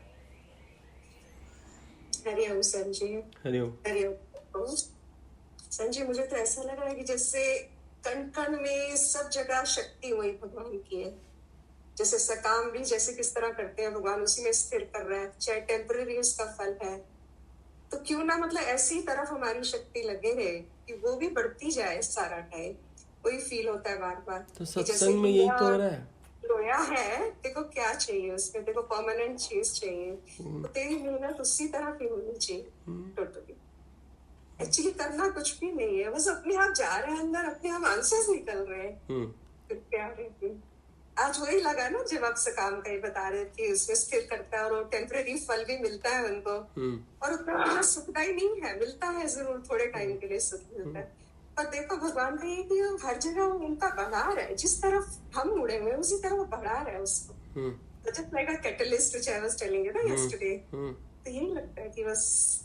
Speaker 12: हरिओम संजय।
Speaker 1: हरिओम।
Speaker 12: हरिओम संजय, मुझे तो ऐसा लग रहा है कि जैसे कण कण में सब जगह शक्ति वही भगवान की है। जैसे सकाम भी जैसे किस तरह करते हैं भगवान उसी में स्थिर कर रहा है, चाहे टेम्पररी उसका फल है, तो क्यों ना मतलब ऐसी तरफ हमारी शक्ति लगे रहे कि वो भी बढ़ती जाए सारा टाइम। वही फील होता है बार बार।
Speaker 1: तो सत्संग में यही तो हो रहा है।
Speaker 12: लोया है, देखो क्या चाहिए उसमें, देखो परमानेंट चीज चाहिए, तो तेरी मेहनत उसी तरह की होनी चाहिए। टोटली एक्चुअली करना कुछ भी नहीं है, बस अपने आप जा रहे हैं अंदर, अपने आप आंसर्स निकल रहे हैं। प्यारे आज वही लगा ना जब आप सकाम का ही बता रहे थे, उसमें स्थिर करता है और वो टेम्पररी फल भी मिलता है उनको, और उतना सुखदाई नहीं है, मिलता है जरूर थोड़े टाइम के लिए सुख मिलता है, पर देखो भगवान का ये कि हर जगह उनका बढ़ा रहा है, जिस तरफ हम मुड़े हुए उसी तरफ वो बढ़ा रहा है उसको। Just like a catalyst which I was telling you ना यस्टरडे। तो यही लगता है कि बस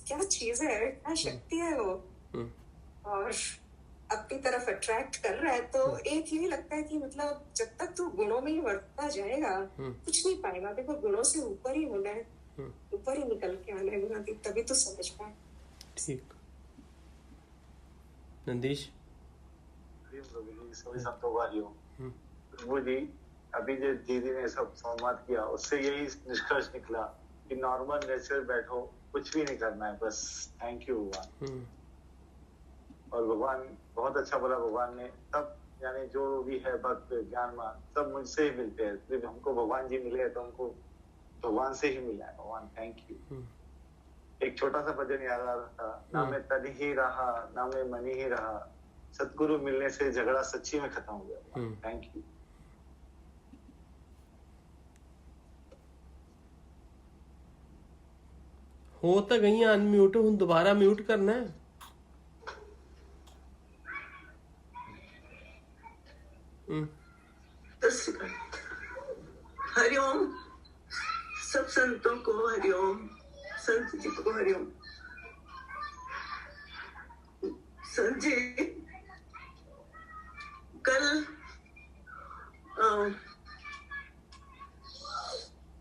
Speaker 12: क्या चीज है, क्या शक्ति है वो, और अपनी तरफ अट्रैक्ट कर रहा है। तो एक यही लगता है कि मतलब जब तक तू गुणों में ही बढ़ता जाएगा कुछ नहीं पाएगा। देखो गुणों से ऊपर ही होना है, ऊपर ही निकल के आना है गुना, तभी तो समझ पाए।
Speaker 1: ठीक। नंदीश।
Speaker 13: सभी संतों को हरिओम। वो जी अभी जो दीदी ने सब संवाद किया उससे यही निष्कर्ष निकला कि नॉर्मल नेचर बैठो, कुछ भी नहीं करना है, बस थैंक यू भगवान। और भगवान बहुत अच्छा बोला भगवान ने, तब यानी जो भी है भक्त ज्ञानवान सब मुझसे ही मिलते हैं। जब हमको भगवान जी मिले तो हमको भगवान से ही मिला है। भगवान थैंक यू। एक छोटा सा भजन याद आ रहा था, ना मैं तन ही रहा ना मैं मन ही रहा, सतगुरु मिलने से झगड़ा सच्ची में खत्म हो गया। Thank you.
Speaker 1: हो तो गई अनम्यूट, हूं दोबारा म्यूट करना है।
Speaker 14: हरिओम। सब संतों को हरिओम, संत जी को हरिओम। संत जी कल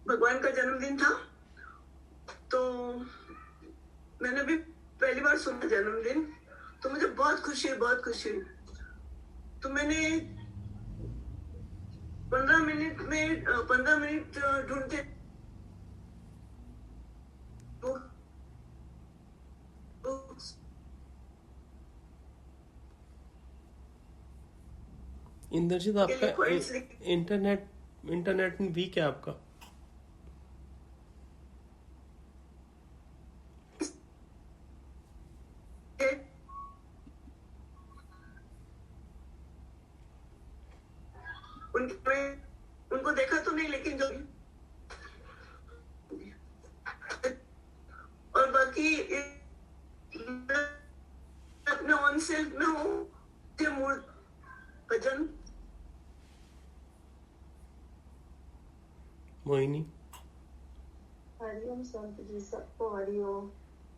Speaker 14: भगवान का जन्मदिन था, तो मैंने भी पहली बार सुना जन्मदिन, तो मुझे बहुत खुशी हुई। तो मैंने 15 मिनट ढूंढते
Speaker 1: इंद्रजीत आपका इंटरनेट वीक है आपका।
Speaker 14: उनको देखा तो नहीं, लेकिन जो और बाकी अपने ऑन सेल्फ में हूँ मूड भजन।
Speaker 1: मोहिनी।
Speaker 11: हरिओम संत जी, सबको हरिओम।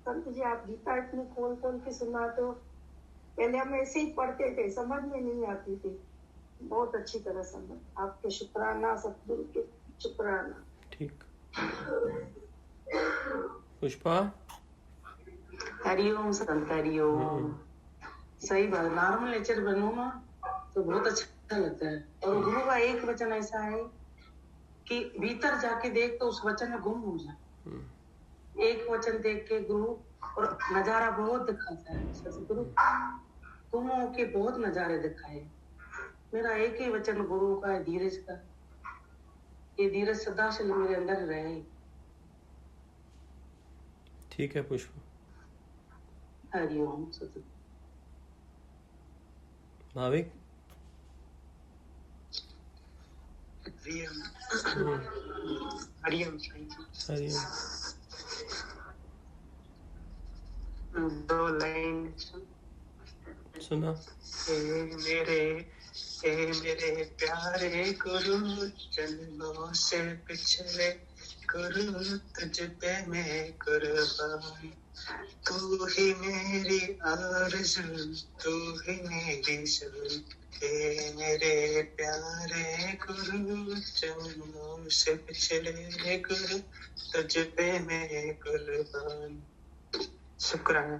Speaker 11: संत जी आप गीता इतनी खोल के सुनाते हो, पहले हम ऐसे ही पढ़ते थे, समझ में नहीं आती थी, बहुत अच्छी तरह समझ। आपके शुक्राना, सतगुरु के शुक्राना।
Speaker 1: ठीक। पुष्पा।
Speaker 15: हरिओम संत हरिओम।
Speaker 4: सही बात, नॉर्मल नेचर बनो ना तो बहुत अच्छा लगता है। और गुरु का एक वचन ऐसा है कि भीतर जाके देख तो उस वचन में गुम हो जाए। एक वचन देख के गुरु और नजारा बहुत दिखाता है। सतगुरु गुम होके बहुत नजारे दिखाए। मेरा एक ही वचन गुरु का है, धीरज का। ये धीरज सदा से मेरे अंदर रहे।
Speaker 1: ठीक है पुष्प।
Speaker 4: हरिओम सतगुरु।
Speaker 1: भाविक।
Speaker 15: हरिओम। दो लाइन
Speaker 1: सुना।
Speaker 15: ए मेरे प्यारे गुरु, जन्मों से पिछले गुरु, तुझ पे मैं कुर्बान। तू ही मेरी आरज़ू, तू ही मेरी जान। ए मेरे प्यारे गुरु, जन्मों से पिछले गुरु, तुझ पे मैं कुर्बान। शुक्राना।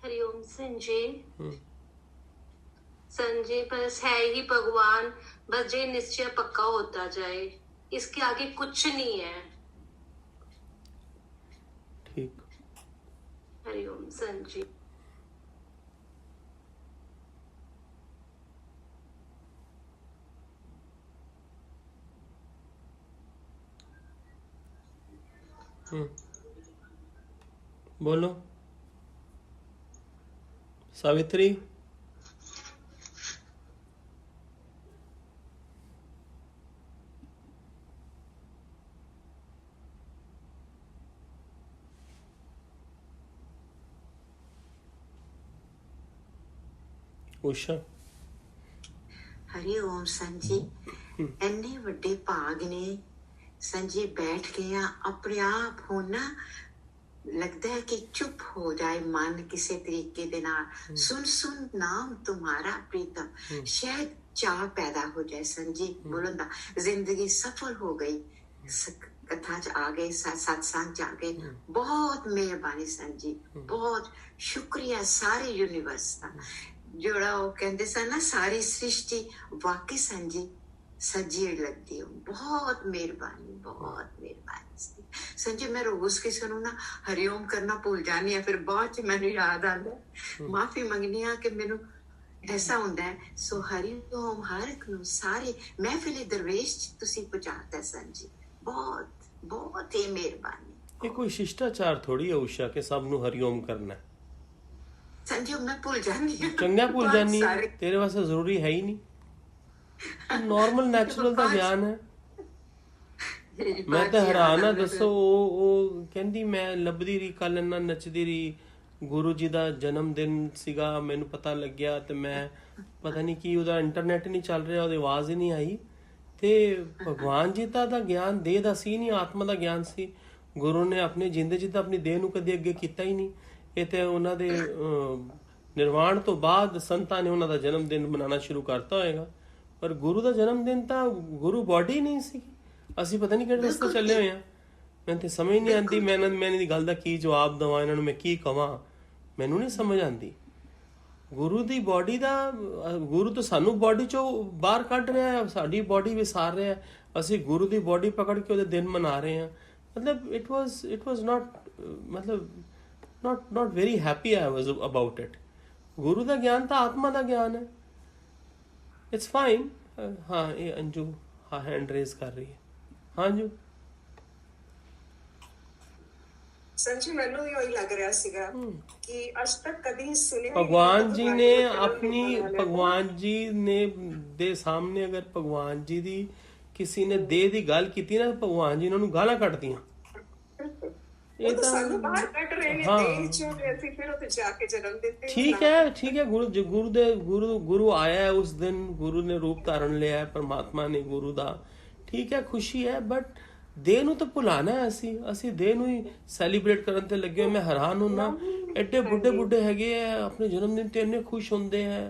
Speaker 16: हरिओम संजय। संजय बस है ही भगवान, बस ये निश्चय पक्का होता जाए, इसके आगे कुछ नहीं है।
Speaker 1: ठीक।
Speaker 16: हरिओम संजय।
Speaker 1: बोलो सावित्री। उषा।
Speaker 17: हरिओम संजी। ਇੰਨੇ ਵੱਡੇ ਭਾਗ ਨੇ संजी, बैठ गया अपने आप होना लगता है कि चुप हो जाए मन किसी तरीके दे नाल। सुन सुन नाम तुम्हारा प्रीतम, शायद चाह पैदा हो जाए संजी बोलन दा। जिंदगी सफल हो गई, कथा च आ गए, सत्संग च आ गए। बहुत मेहरबानी संजी, बहुत शुक्रिया सारे यूनिवर्स का। जोड़ा वो कहते सन ना सारी सृष्टि, वाकई संजी सजी लगती हो। बहुत मेहरबानी, बहुत मेहरबानी संजय। मैं रोज किसी को ना हरिओम करना भूल जानी है, फिर बाद च मैनू याद आता, माफी मंगनी है कि मैनू ऐसा होंदा है। सो हरिओम हर एक नू सारे महफिल दरवेश तुसी पहुंचाता संजय। बहुत बहुत ही मेहरबानी।
Speaker 1: ये कोई शिष्टाचार थोड़ी है उषा के सब नू हरिओम करना है।
Speaker 17: संजय मैं भूल जानी है।
Speaker 1: चंगा भूल जानी है, तेरे वास्ते जरूरी है ही नहीं। नॉर्मल नैचुरल का ज्ञान है। मैं तो हैरान हाँ। दसो ਉਹ ਕਹਿੰਦੀ ਮੈਂ ਲੱਭਦੀ ਰਹੀ, ਕੱਲ ਇੰਨਾ ਨੱਚਦੀ ਰਹੀ। ਗੁਰੂ ਜੀ ਦਾ ਜਨਮ ਦਿਨ ਸੀਗਾ, ਮੈਨੂੰ ਪਤਾ ਲੱਗਿਆ ਤੇ ਮੈਂ ਪਤਾ ਨਹੀਂ ਕੀ ਉਹਦਾ ਇੰਟਰਨੈਟ ਨਹੀਂ ਚੱਲ ਰਿਹਾ, ਉਹਦੀ ਆਵਾਜ਼ ਹੀ ਨਹੀਂ ਆਈ। ਤੇ ਭਗਵਾਨ ਜੀ ਦਾ ਗਿਆਨ ਦੇਹ ਦਾ ਸੀ ਨਹੀਂ, ਆਤਮਾ ਦਾ ਗਿਆਨ ਸੀ। ਗੁਰੂ ਨੇ ਆਪਣੀ ਜਿੰਦ ਜਿੱਦਾਂ ਆਪਣੀ ਦੇਹ ਨੂੰ ਕਦੇ ਅੱਗੇ ਕੀਤਾ ਹੀ ਨਹੀਂ। ਇਹ ਤੇ ਉਹਨਾਂ ਦੇ ਨਿਰਵਾਣ ਤੋਂ ਬਾਅਦ ਸੰਤਾਂ ਨੇ ਉਹਨਾਂ ਦਾ ਜਨਮ ਦਿਨ ਮਨਾਉਣਾ ਸ਼ੁਰੂ ਕਰਤਾ ਹੋਏਗਾ। ਪਰ ਗੁਰੂ ਦਾ ਜਨਮ ਦਿਨ ਤਾਂ ਗੁਰੂ ਬੋਡੀ ਨਹੀਂ ਸੀ। ਅਸੀਂ ਪਤਾ ਨਹੀਂ ਕਿਹੜੇ ਰਸਤੇ ਚੱਲੇ ਹੋਏ ਆ। ਮੈਨੂੰ ਤੇ ਸਮਝ ਨਹੀਂ ਆਉਂਦੀ, ਮੈਂ ਇਹਨਾਂ ਦੀ ਗੱਲ ਦਾ ਕੀ ਜਵਾਬ ਦੇਵਾਂ, ਇਹਨਾਂ ਨੂੰ ਮੈਂ ਕੀ ਕਵਾਂ, ਮੈਨੂੰ ਨਹੀਂ ਸਮਝ ਆਉਂਦੀ। ਗੁਰੂ ਦੀ ਬੋਡੀ ਦਾ, ਗੁਰੂ ਤਾਂ ਸਾਨੂੰ ਬੋਡੀ ਚੋਂ ਬਾਹਰ ਕੱਢ ਰਿਹਾ ਹੈ, ਸਾਡੀ ਬੋਡੀ ਵਿਸਾਰ ਰਿਹਾ। ਅਸੀਂ ਗੁਰੂ ਦੀ ਬੋਡੀ ਪਕੜ ਕੇ ਉਹਦੇ ਦਿਨ ਮਨਾ ਰਹੇ ਹਾਂ। ਮਤਲਬ it was not very happy I was about it. गुरु ਦਾ ਗਿਆਨ ਤਾਂ ਆਤਮਾ ਦਾ ਗਿਆਨ ਹੈ। It's fine. हाँ ये अंजू हाँ हैंड रेज कर रही है। हाँ अंजू।
Speaker 12: संजय मैनू भी वही लग रहा सीगा कि आज तक कभी सुने
Speaker 1: भगवान जी ने अपनी भगवान जी ने दे सामने अगर भगवान जी दी किसी ने दे दी गल की ना, भगवान जी उन्होंने गालां कटदियां। ठीक है गुरु आया है उस दिन, गुरु ने रूप धारण लिया है, परमात्मा ने गुरु दा। ठीक है खुशी है, बट देह नूं तो भुलाना है। असी देह नूं ही सैलीब्रेट करन ते लगे। मैं हैरान होना, एडे बुढ़े हैगे है अपने जन्मदिन ते इन्ने खुश होंदे हैं,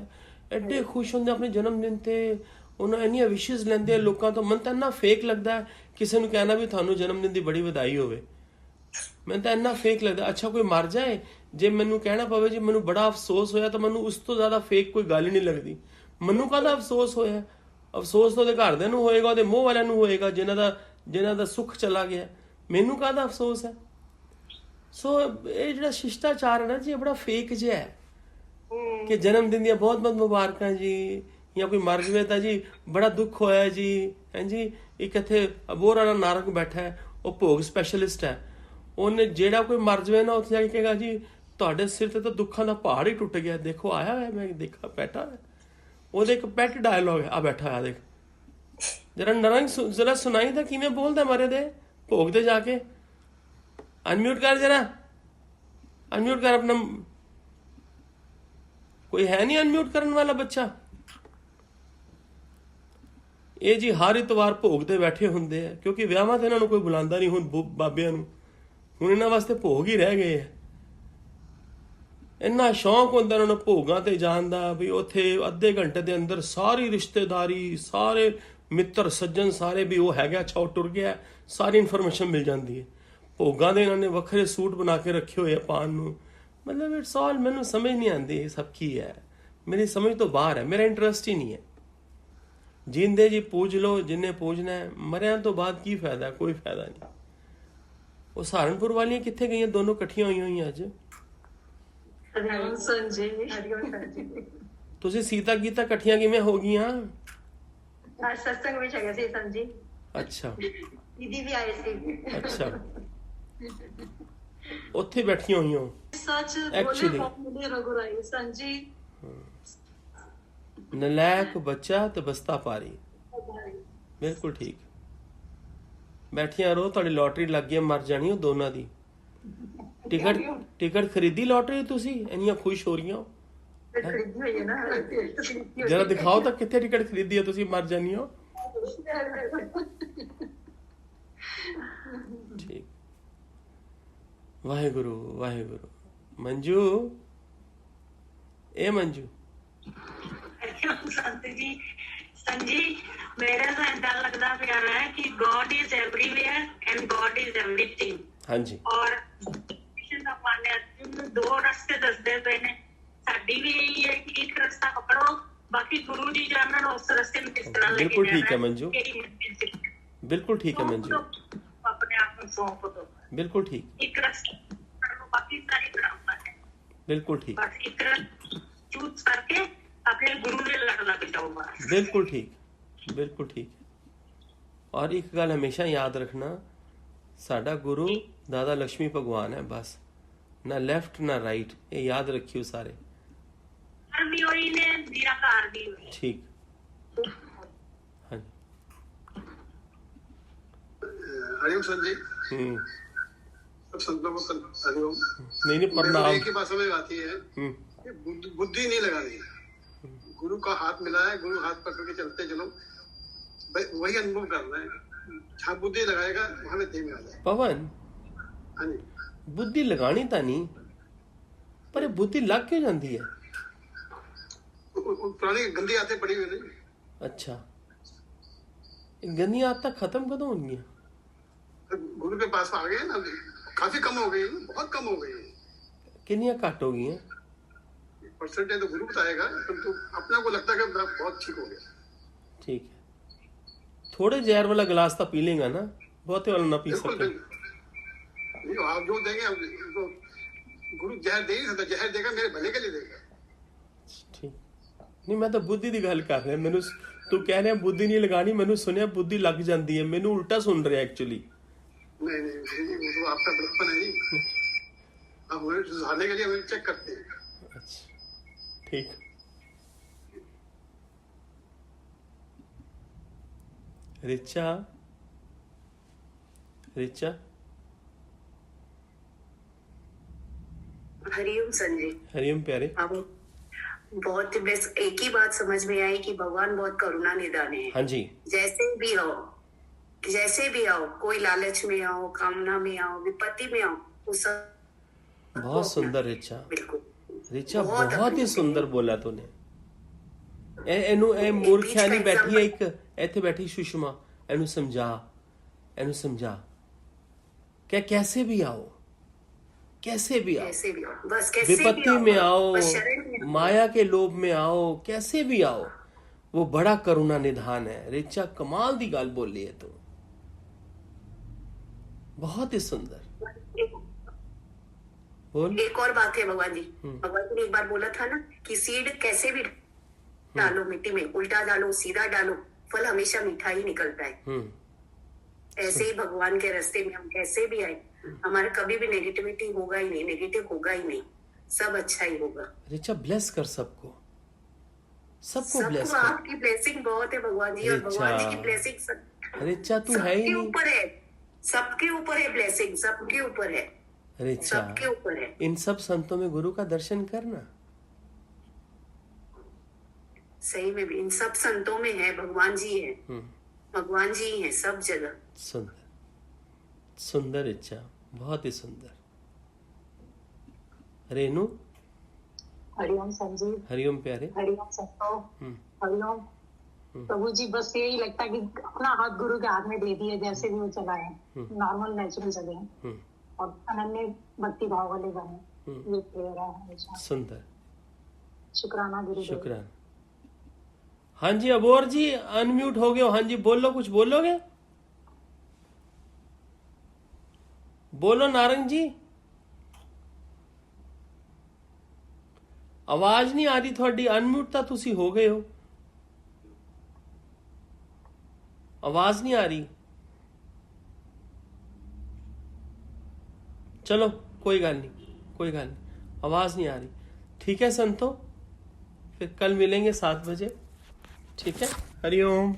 Speaker 1: ਐਡੇ ਖੁਸ਼ ਹੁੰਦੇ ਆਪਣੇ ਜਨਮ ਦਿਨ ਤੇ, ਉਹਨਾਂ ਇੰਨੀਆਂ ਵਿਸ਼ੇਸ ਲੈਂਦੇ ਆ ਲੋਕਾਂ ਤੋਂ। ਮੈਨੂੰ ਤਾਂ ਇੰਨਾ ਫੇਕ ਲੱਗਦਾ ਕਿਸੇ ਨੂੰ ਕਹਿਣਾ ਵੀ ਤੁਹਾਨੂੰ ਜਨਮ ਦਿਨ ਦੀ ਬੜੀ ਵਧਾਈ ਹੋਵੇ, ਮੈਨੂੰ ਤਾਂ ਇੰਨਾ ਫੇਕ ਲੱਗਦਾ। ਅੱਛਾ ਕੋਈ ਮਰ ਜਾਏ, ਜੇ ਮੈਨੂੰ ਕਹਿਣਾ ਪਵੇ ਜੇ ਮੈਨੂੰ ਬੜਾ ਅਫਸੋਸ ਹੋਇਆ, ਤਾਂ ਮੈਨੂੰ ਉਸ ਤੋਂ ਜ਼ਿਆਦਾ ਫੇਕ ਕੋਈ ਗੱਲ ਹੀ ਨਹੀਂ ਲੱਗਦੀ। ਮੈਨੂੰ ਕਾਹਦਾ ਅਫਸੋਸ ਹੋਇਆ? ਅਫਸੋਸ ਤਾਂ ਉਹਦੇ ਘਰਦਿਆਂ ਨੂੰ ਹੋਏਗਾ, ਉਹਦੇ ਮੋਹ ਵਾਲਿਆਂ ਨੂੰ ਹੋਏਗਾ, ਜਿਨ੍ਹਾਂ ਦਾ ਸੁੱਖ ਚਲਾ ਗਿਆ। ਮੈਨੂੰ ਕਾਹਦਾ ਅਫਸੋਸ ਹੈ? ਸੋ ਇਹ ਜਿਹੜਾ ਸ਼ਿਸ਼ਟਾਚਾਰ ਹੈ ਨਾ ਜੀ, ਇਹ ਬੜਾ ਫੇਕ ਜਿਹਾ ਹੈ ਕਿ ਜਨਮ ਦਿਨ ਦੀਆਂ ਬਹੁਤ ਬਹੁਤ ਮੁਬਾਰਕਾਂ ਜੀ, ਜਾਂ ਕੋਈ ਮਰ ਜਾਵੇ ਤਾਂ ਜੀ ਬੜਾ ਦੁੱਖ ਹੋਇਆ ਜੀ, ਹੈ ਜੀ। ਇੱਕ ਇੱਥੇ ਅਬੋਹਰ ਵਾਲਾ ਨਾਰਕ ਬੈਠਾ ਹੈ, ਉਹ ਭੋਗ ਸਪੈਸ਼ਲਿਸਟ ਹੈ। ਉਹਨੇ ਜਿਹੜਾ ਕੋਈ ਮਰ ਜਾਵੇ ਨਾ, ਉੱਥੇ ਜਾ ਕੇ ਕਹੇਗਾ ਜੀ ਤੁਹਾਡੇ ਸਿਰ ਤੇ ਤਾਂ ਦੁੱਖਾਂ ਦਾ ਪਹਾੜ ਹੀ ਟੁੱਟ ਗਿਆ, ਦੇਖੋ ਆਇਆ ਹੋਇਆ, ਮੈਂ ਦੇਖਾ ਬੈਠਾ ਹੈ। ਉਹਦੇ ਇੱਕ ਪੈਟ ਡਾਇਲੋਗ ਹੈ, ਆ ਬੈਠਾ ਹੋਇਆ ਦੇਖ, ਜਰਾ ਨਰੰਗ ਜਰਾ ਸੁਣਾਈ ਤਾਂ ਕਿਵੇਂ ਬੋਲਦਾ ਮਰੇ ਦੇ ਭੋਗ ਤੇ ਜਾ ਕੇ। ਅਨਮਿਊਟ ਕਰ ਜਰਾ, ਅਨਮਿਊਟ ਕਰ ਆਪਣਾ। ਕੋਈ ਹੈ ਨਹੀਂ ਅਨਮਿਊਟ ਕਰਨ ਵਾਲਾ ਬੱਚਾ। ਇਹ ਜੀ ਹਰ ਇਤਵਾਰ ਭੋਗ ਤੇ ਬੈਠੇ ਹੁੰਦੇ ਆ, ਕਿਉਂਕਿ ਵਿਆਹਾਂ ਤੇ ਇਹਨਾਂ ਨੂੰ ਕੋਈ ਬੁਲਾਉਂਦਾ ਨਹੀਂ ਹੁਣ ਬਾਬਿਆਂ ਨੂੰ, ਹੁਣ ਇਹਨਾਂ ਵਾਸਤੇ ਭੋਗ ਹੀ ਰਹਿ ਗਏ ਆ। ਇੰਨਾ ਸ਼ੌਂਕ ਹੁੰਦਾ ਇਹਨਾਂ ਨੂੰ ਭੋਗਾਂ ਤੇ ਜਾਣ ਦਾ ਵੀ ਉੱਥੇ ਅੱਧੇ ਘੰਟੇ ਦੇ ਅੰਦਰ ਸਾਰੀ ਰਿਸ਼ਤੇਦਾਰੀ, ਸਾਰੇ ਮਿੱਤਰ ਸੱਜਣ ਸਾਰੇ ਵੀ ਉਹ ਹੈਗਾ, ਅੱਛਾ ਉਹ ਟੁਰ ਗਿਆ, ਸਾਰੀ ਇਨਫੋਰਮੇਸ਼ਨ ਮਿਲ ਜਾਂਦੀ ਹੈ। ਭੋਗਾਂ ਦੇ ਇਹਨਾਂ ਨੇ ਵੱਖਰੇ ਸੂਟ ਬਣਾ ਕੇ ਰੱਖੇ ਹੋਏ ਆ ਪਾਉਣ ਨੂੰ। ਮਤਲਬ ਇਟਸ ਆਲ, ਮੈਨੂੰ ਸਮਝ ਨਹੀਂ ਆਉਂਦੀ ਇਹ ਸਭ ਕੀ ਹੈ, ਮੇਰੀ ਸਮਝ ਤੋਂ ਬਾਹਰ ਹੈ, ਮੇਰਾ ਇੰਟਰਸਟ ਹੀ ਨਹੀਂ ਹੈ। ਜਿੰਦੇ ਜੀ ਪੂਜ ਲਓ ਜਿੰਨੇ ਪੂਜਣਾ ਹੈ, ਮਰਿਆਂ ਤੋਂ ਬਾਅਦ ਕੀ ਫਾਇਦਾ? ਕੋਈ ਫਾਇਦਾ ਨਹੀਂ। ਉਹ ਸਹਾਰਨਪੁਰ ਵਾਲੀਆਂ ਕਿੱਥੇ ਗਈਆਂ? ਦੋਨੋਂ ਇਕੱਠੀਆਂ ਹੋਈਆਂ ਅੱਜ। ਤੁਸੀਂ ਸੀਤਾ ਗੀਤਾ ਇਕੱਠੀਆਂ ਕਿਵੇਂ ਹੋ ਗਈਆਂ?
Speaker 18: ਸਤਸੰਗ ਵਿੱਚ ਹੈਗਾ ਸੀ ਸੰਜੀ।
Speaker 1: ਅੱਛਾ,
Speaker 18: ਦੀਦੀ ਵੀ ਆਏ ਸੀ।
Speaker 1: ਅੱਛਾ, ਉੱਥੇ ਬੈਠੀਆਂ ਹੋਈਆਂ
Speaker 18: ਸੱਚ ਬੋਲੇ ਰਘੁਰਾਈ ਸੰਜੀ।
Speaker 1: ਨਲਾਇਕ ਬੱਚਾ ਤੇ ਬਸਤਾ ਪਾਰੀ, ਬਿਲਕੁਲ ਠੀਕ। ਬੈਠੀਆਂ ਰਹੋ, ਤੁਹਾਡੀ ਲੋਟਰੀ ਲੱਗ ਗਈ, ਮਰ ਜਾਣੀ ਉਹ ਦੋਨਾਂ ਦੀ। ਟਿਕਟ ਖਰੀਦੀ ਲੋਟਰੀ ਤੁਸੀਂ? ਇੰਨੀਆਂ ਖੁਸ਼ ਹੋ ਰਹੀਆਂ ਹੋ, ਜਰਾ ਦਿਖਾਓ ਤਾਂ ਕਿੱਥੇ ਟਿਕਟ ਖਰੀਦੀ ਹੈ ਤੁਸੀਂ, ਮਰ ਜਾਣੀ ਹੋ। ਠੀਕ, ਵਾਹਿਗੁਰੂ ਵਾਹਿਗੁਰੂ। ਮੰਜੂ, ਇਹ ਮੰਜੂ
Speaker 19: ਸੰਤ ਜੀ, ਸੰਜੀ ਮੇਰੇ ਤਾਂ ਏਦਾਂ ਲੱਗਦਾ ਪਿਆ ਹੈ ਕਿ God is everywhere and God is everything.
Speaker 1: ਹਾਂਜੀ,
Speaker 19: ਔਰ ਦੋ ਰਸਤੇ ਦੱਸਦੇ ਪਏ ਨੇ, ਸਾਡੀ ਵੀ ਇਹੀ ਹੈ ਕਿ ਇੱਕ ਰਸਤਾ ਪਕੜੋ, ਬਾਕੀ ਗੁਰੂ ਜੀ ਜਾਣਨ ਉਸ ਰਸਤੇ ਨੂੰ ਕਿਸ ਤਰ੍ਹਾਂ ਲੈ ਕੇ ਜਾਣਾ।
Speaker 1: ਬਿਲਕੁਲ ਠੀਕ ਹੈ ਮੰਜੂ, ਬਿਲਕੁਲ ਠੀਕ ਹੈ ਮੰਜੂ,
Speaker 19: ਆਪਣੇ ਆਪ ਨੂੰ ਸੌਂਪ ਦੋ।
Speaker 1: ਬਿਲਕੁਲ ਠੀਕ।
Speaker 19: ਇੱਕ ਰਸਤਾ, ਬਾਕੀ ਸਾਰੀ ਬਰਾਬਰ ਹੈ।
Speaker 1: ਬਿਲਕੁਲ ਠੀਕ।
Speaker 19: ਬਸ ਇੱਕ ਰਸਤਾ ਚੂਜ਼ ਕਰਕੇ ਆਪਣੇ ਗੁਰੂ ਦੇ ਲੜ ਲੱਗ ਜਾਓ ਬਸ।
Speaker 1: ਬਿਲਕੁਲ ਠੀਕ, ਬਿਲकुल ठीक। और एक गल हमेशा याद रखना, साडा गुरु दादा लक्ष्मी भगवान है, बस ना लेफ्ट ना राइट, ये याद रखियो सारे। ठीक, हाँ
Speaker 20: हरिओम संजय। सब संतों को हरिओम।
Speaker 1: नहीं प्रणाम।
Speaker 20: एक ही बात समझ आती है कि बुद्धि नहीं लगानी, गुरु का हाथ मिला है, गुरु हाथ पकड़ के चलते चलो, वही अनुभव करना है। जहाँ बुद्धि लगाएगा वहां में तेज आ जाए।
Speaker 1: पवन,
Speaker 20: हाँ जी,
Speaker 1: बुद्धि लगानी तो नहीं, पर बुद्धि लग क्यों जाती है?
Speaker 20: पुरानी गंदी आदतें पड़ी हुई नहीं।
Speaker 1: अच्छा, गंदी आदतें खत्म कदों होंगी?
Speaker 20: गुरु के पास आ गए ना, काफी कम हो गई, बहुत कम हो गई।
Speaker 1: कितनी घट हो गई?
Speaker 20: परसेंटेज तो गुरु बताएगा, परंतु अपने को लगता है कि बहुत ठीक हो गया।
Speaker 1: ठीक है, थोड़े जहर वाला गिलास तो पी लेगा ना, बहुत वाला ना पी सकते।
Speaker 20: नहीं, आप जो देंगे तो गुरु जहर दे ही सकता, जहर देगा मेरे भले के लिए देगा।
Speaker 1: ठीक, नहीं मैं तो बुद्धि की गल कर रहा, मैनू तू कह रहा बुद्धि नहीं लगानी, मैनू सुनिया बुद्धि लग जाती है, मैनू उल्टा सुन रहा एक्चुअली।
Speaker 20: नहीं, वो तो आपका बचपन है ही, आप हमें सुधारने के लिए हमें चेक करते हैं।
Speaker 1: अच्छा, ठीक। रिचा, रिचा,
Speaker 21: हरिओम संजय।
Speaker 1: हरिओम प्यारे।
Speaker 21: अब बहुत बस एक ही बात समझ में आई कि भगवान बहुत करुणा निधान है।
Speaker 1: हाँ जी,
Speaker 21: जैसे भी आओ, कोई लालच में आओ, कामना में आओ, विपत्ति में आओ, वो सब
Speaker 1: बहुत सुंदर रिचा,
Speaker 21: बिल्कुल
Speaker 1: रिचा बहुत ही सुंदर बोला तूने, ਇਹਨੂੰ ਇਹ ਮੂਰਖਿਆ ਨਹੀਂ ਬੈਠੀ ਹੈ ਇੱਕ ਇੱਥੇ ਬੈਠੀ ਸੁਸ਼ਮਾ, ਇਹਨੂੰ ਸਮਝਾ कि कैसे भी आओ, विपत्ति में आओ, माया के लोभ में आओ, कैसे भी आओ, वो बड़ा करुणा निधान है। रिचा कमाल दी गल बोली है, तो बहुत ही सुंदर। बोल।
Speaker 21: एक और बात है भगवान जी, भगवान जी ने एक बार बोला था ना कि सीड कैसे भी डालो मिट्टी में, उल्टा डालो सीधा डालो, फल हमेशा मीठा ही निकलता है। ऐसे ही भगवान के रास्ते में हम कैसे भी आए, हमारा कभी भी नेगेटिविटी होगा ही नहीं, नेगेटिव होगा ही नहीं, सब अच्छा ही होगा।
Speaker 1: रिचा ब्लेस कर सबको ब्लेस कर।
Speaker 21: आपकी ब्लेसिंग बहुत है भगवान जी, और भगवान जी की ब्लेसिंग
Speaker 1: रिचा तू है ही नहीं,
Speaker 21: ऊपर है, सबके ऊपर है ब्लेसिंग, सबके ऊपर है
Speaker 1: रिचा,
Speaker 21: सबके ऊपर है।
Speaker 1: इन सब संतों में गुरु का दर्शन करना,
Speaker 21: सही में भी इन सब संतों में है भगवान जी है, भगवान जी है सब जगह।
Speaker 1: सुंदर इच्छा, बहुत ही सुंदर। रेनू।
Speaker 2: हरिओम संजीव।
Speaker 1: हरिओम प्यारे।
Speaker 2: हरिओम संतो। हरिओम प्रभु जी। बस यही लगता है कि अपना हाथ गुरु के हाथ में दे दिए, जैसे भी वो चलाए, नॉर्मल नेचुरल चले और अनन्य भक्ति भाव वाले बने, ये प्रेयर है हमेशा।
Speaker 1: सुंदर,
Speaker 2: शुक्राना गुरु,
Speaker 1: शुक्राना। हाँ जी अबोर जी अनम्यूट हो गए हो। हाँ जी बोलो, कुछ बोलोगे? बोलो नारंग जी, आवाज नहीं आ रही थोड़ी, अनम्यूट ਤਾਂ ਤੁਸੀਂ ਹੋ ਗਏ ਹੋ, आवाज नहीं आ रही। चलो कोई गल नहीं, आवाज नहीं आ रही। ठीक है संतो, फिर कल मिलेंगे 7 बजे, ठीक है। हरिओम।